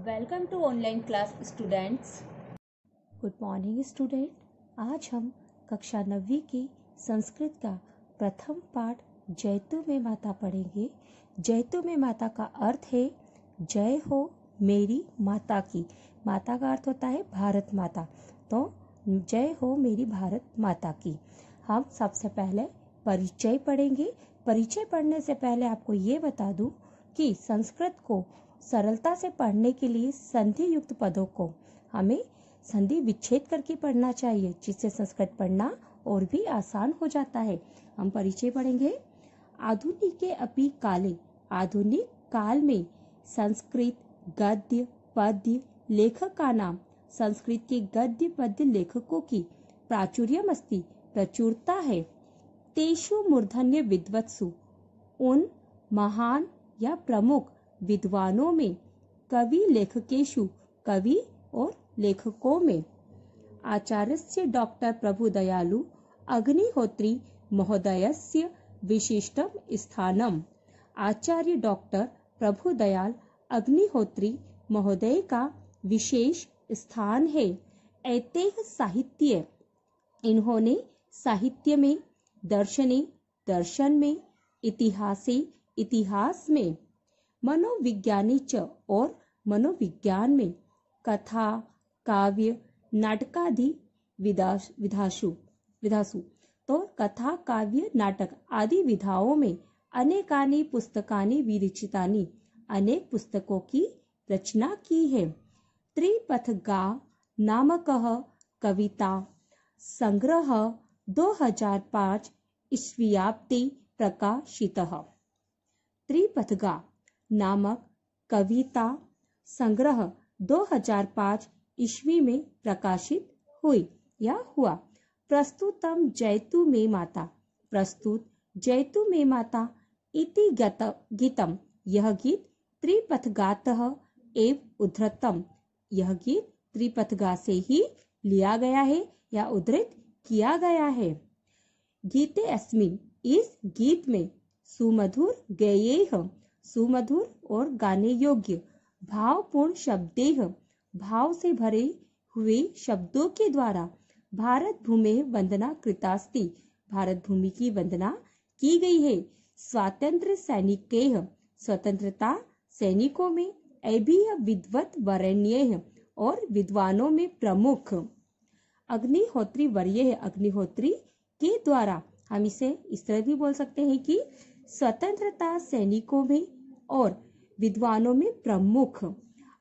Welcome to online class students. Good morning student. आज हम कक्षा 9वीं की संस्कृत का प्रथम पाठ जयतु में माता पढ़ेंगे। जयतु में माता का अर्थ है जय हो मेरी माता की। माता का अर्थ होता है भारत माता, तो जय हो मेरी भारत माता की। हम सबसे पहले परिचय पढ़ेंगे। परिचय पढ़ने से पहले आपको ये बता दूं कि संस्कृत को सरलता से पढ़ने के लिए संधि युक्त पदों को हमें संधि विच्छेद करके पढ़ना चाहिए, जिससे संस्कृत पढ़ना और भी आसान हो जाता है। हम परिचय पढ़ेंगे। आधुनिके अपि काले, आधुनिक काल में संस्कृत गद्य पद्य लेखक का नाम, संस्कृत के गद्य पद्य लेखकों की प्राचुर्यमस्ति, प्रचुरता है। तेषु मूर्धन्य विद्वत्सु, उन महान या प्रमुख विद्वानों में, कवि लेखकेषु, कवि और लेखकों में। आचार्यस्य डॉक्टर प्रभुदयालु अग्निहोत्री महोदयस्य विशिष्टम स्थानम, आचार्य डॉक्टर प्रभुदयाल अग्निहोत्री महोदय का विशेष स्थान है। ऐतिह्य साहित्य, इन्होंने साहित्य में, दर्शने दर्शन में, इतिहासे इतिहास में, मनोविज्ञानी च और मनोविज्ञान में, कथा काव्य नाटकादि विधासु, तो कथा काव्य नाटक आदि विधाओं में अनेकानि पुस्तकानि विरचितानि, अनेक पुस्तकों की रचना की है। त्रिपथगा नामकः कविता संग्रह 2005 ईस्वीयाब्दे प्रकाशितः। त्रिपथगा नामक कविता संग्रह 2005 ईस्वी में प्रकाशित हुई या हुआ। प्रस्तुतम जयतु में माता, प्रस्तुत जयतु में माता इति गीतम, यह गीत त्रिपथगातः एव उद्धृतम, यह गीत त्रिपथगा से ही लिया गया है या उद्धृत किया गया है। गीते अस्मिन्, इस गीत में, सुमधुर गेयेह, सुमधुर और गाने योग्य, भावपूर्ण शब्देह, भाव से भरे हुए शब्दों के द्वारा, भारत भूमि वंदना कृतास्ति, भारत भूमि की वंदना की गई है। स्वातंत्र्य सैनिकेह, स्वतंत्रता सैनिकों में, अभिय विद्वत वरेण्येह, और विद्वानों में प्रमुख। अग्निहोत्री वर्य, अग्निहोत्री के द्वारा, हम इसे इस तरह भी बोल सकते हैं कि स्वतंत्रता सैनिकों में और विद्वानों में प्रमुख।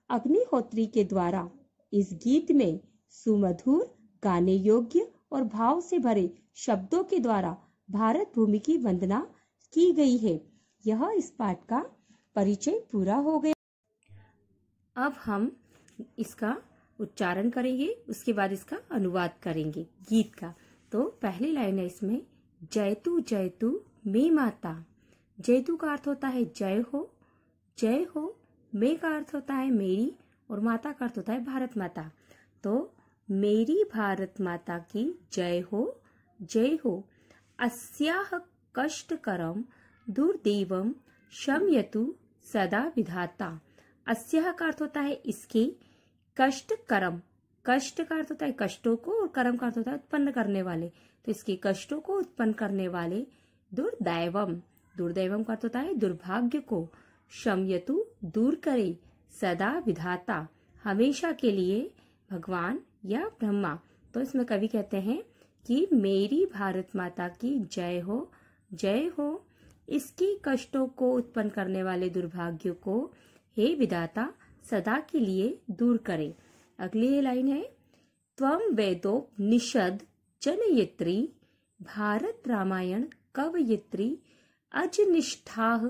अग्निहोत्री के द्वारा इस गीत में सुमधुर गाने योग्य और भाव से भरे शब्दों के द्वारा भारत भूमि की वंदना की गई है। यह इस पाठ का परिचय पूरा हो गया। अब हम इसका उच्चारण करेंगे, उसके बाद इसका अनुवाद करेंगे गीत का। तो पहली लाइन है इसमें, जयतु जयतु में माता। जयतु का अर्थ होता है जय हो, जय हो। में का अर्थ होता है मेरी, और माता का अर्थ होता है भारत माता। तो मेरी भारत माता की जय हो, जय हो। अस्याह कष्टकरम दुर्दैवम शमयतु सदा विधाता। अस्याह का अर्थ होता है इसके, कष्टकरम, कष्ट का अर्थ होता है कष्टों को, और करम का अर्थ होता है उत्पन्न करने वाले, तो इसके कष्टों को उत्पन्न करने वाले। दुर्दैवम, दुर्दैवम का अर्थ होता है दुर्भाग्य को। शमयतु दूर करे, सदा विधाता हमेशा के लिए, भगवान या ब्रह्मा। तो इसमें कवि कहते हैं कि मेरी भारत माता की जय हो, जय हो। इसकी कष्टों को उत्पन्न करने वाले दुर्भाग्य को हे विधाता सदा के लिए दूर करे। अगली लाइन है, त्वं वेदोपनिषद जनयित्री, भारत रामायण कवयित्री, अजनिष्ठाः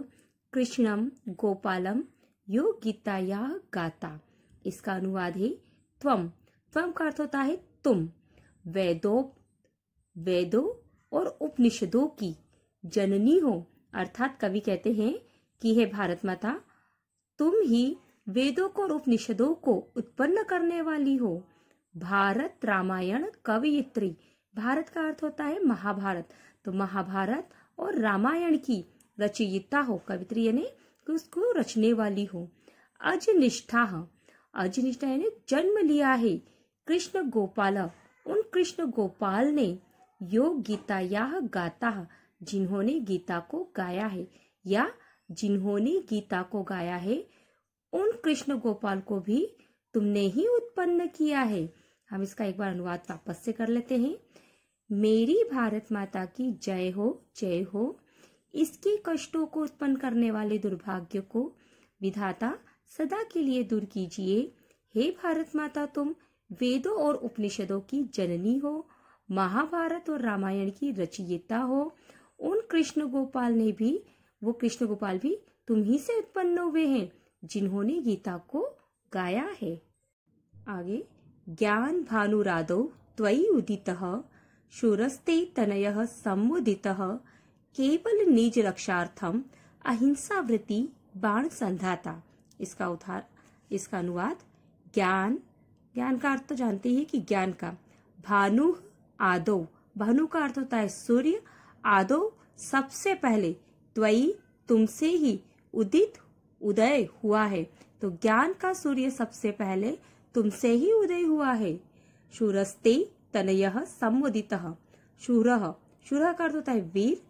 कृष्णम गोपालम यो गीतायाः गाता। इसका अनुवाद है त्वम, त्वम का अर्थ होता है तुम, वेदों और उपनिषदों की जननी हो, अर्थात कवि कहते हैं कि हे भारत माता, तुम ही वेदों को और उपनिषदों को उत्पन्न करने वाली हो। भारत रामायण कवयित्री, भारत का अर्थ होता है महाभारत, तो महाभारत और रामायण की रचयिता हो, कवित्री यानी उसको रचने वाली हो। अजनिष्ठा, अजनिष्ठा यानी जन्म लिया है। कृष्ण गोपाल, उन कृष्ण गोपाल ने यो गीता यह गाता, जिन्होंने गीता को गाया है, या जिन्होंने गीता को गाया है, उन कृष्ण गोपाल को भी तुमने ही उत्पन्न किया है। हम इसका एक बार अनुवाद वापस से कर लेते हैं। मेरी भारत माता की जय हो, जय हो। इसके कष्टों को उत्पन्न करने वाले दुर्भाग्य को विधाता सदा के लिए दूर कीजिए। हे भारत माता, तुम वेदों और उपनिषदों की जननी हो, महाभारत और रामायण की रचयिता हो। उन कृष्ण गोपाल ने भी, वो कृष्ण गोपाल भी तुम ही से उत्पन्न हुए हैं, जिन्होंने गीता को गाया है। आगे, ज्ञान भानुरादौ त्वयि उदितः शूरस्ते तनयः समुदितः केवल निज रक्षार्थम अहिंसा वृत्ति बाण संधाता। इसका अनुवाद, ज्ञान का अर्थ तो जानते ही कि ज्ञान का। भानु आदौ, भानु का अर्थ होता है सूर्य, आदौ सबसे पहले, त्वयि तुमसे ही, उदित उदय हुआ है, तो ज्ञान का सूर्य सबसे पहले तुमसे ही उदय हुआ है। शूरस्ते तनयः समुदितः, शूरः का अर्थ होता है वीर,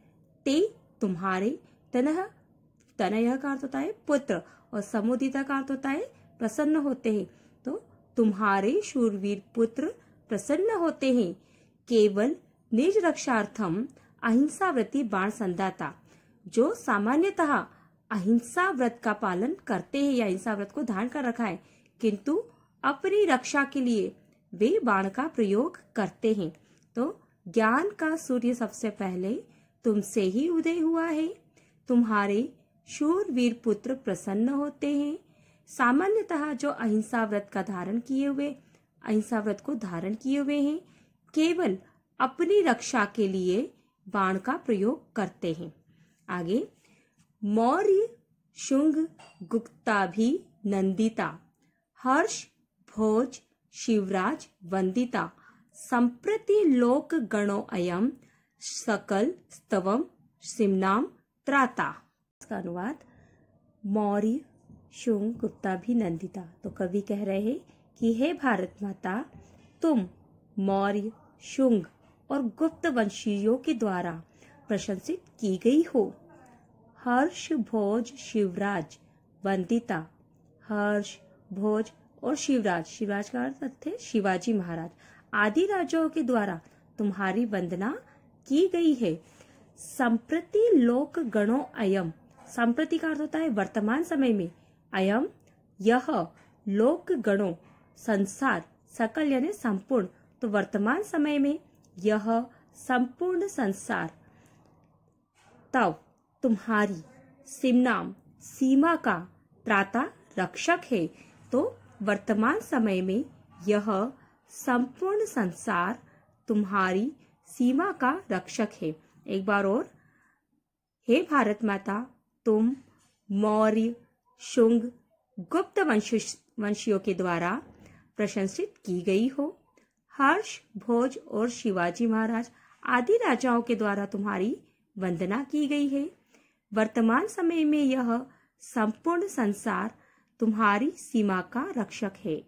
ते तुम्हारे, तनयः का अर्थ होता है पुत्र, और समुदिता का अर्थ होता है प्रसन्न होते हैं, तो तुम्हारे शूरवीर पुत्र प्रसन्न होते हैं। केवल निज रक्षार्थम अहिंसा व्रति बाण संधाता, जो सामान्यतः अहिंसा व्रत का पालन करते हैं या अहिंसा व्रत को धारण कर रखा है, किंतु अपनी रक्षा के लिए वे बाण का प्रयोग करते हैं। तो ज्ञान का सूर्य सबसे पहले तुमसे ही उदय हुआ है, तुम्हारे शूरवीर पुत्र प्रसन्न होते हैं। सामान्यतः जो अहिंसा व्रत को धारण किए हुए हैं, केवल अपनी रक्षा के लिए बाण का प्रयोग करते हैं। आगे, मौर्य शुंग गुप्ताभि नंदिता हर्ष भोज शिवराज वंदिता संप्रति लोक गणो अयम सकल स्तवम सिमनाम त्राता। इसका अनुवाद, मौर्य शुंग गुप्ताभिनंदिता। तो कवि कह रहे हैं कि हे भारत माता, तुम मौर्य शुंग और गुप्त वंशीयों के द्वारा प्रशंसित की गई हो। हर्ष भोज शिवराज वंदिता, हर्ष भोज और शिवराज का अर्थ थे शिवाजी महाराज, आदि राजाओं के द्वारा तुम्हारी वंदना की गई है। संप्रति लोक गणो अयम, संप्रति का अर्थ होता है वर्तमान समय में, अयम यह, लोक गणों संसार, सकल यानी संपूर्ण, तो वर्तमान समय में यह संपूर्ण संसार, तव तुम्हारी, सिमनाम सीमा का, त्राता रक्षक है। तो वर्तमान समय में यह संपूर्ण संसार तुम्हारी सीमा का रक्षक है। एक बार और, हे भारत माता, तुम मौर्य शुंग गुप्त वंशियों के द्वारा प्रशंसित की गई हो। हर्ष भोज और शिवाजी महाराज आदि राजाओं के द्वारा तुम्हारी वंदना की गई है। वर्तमान समय में यह संपूर्ण संसार तुम्हारी सीमा का रक्षक है।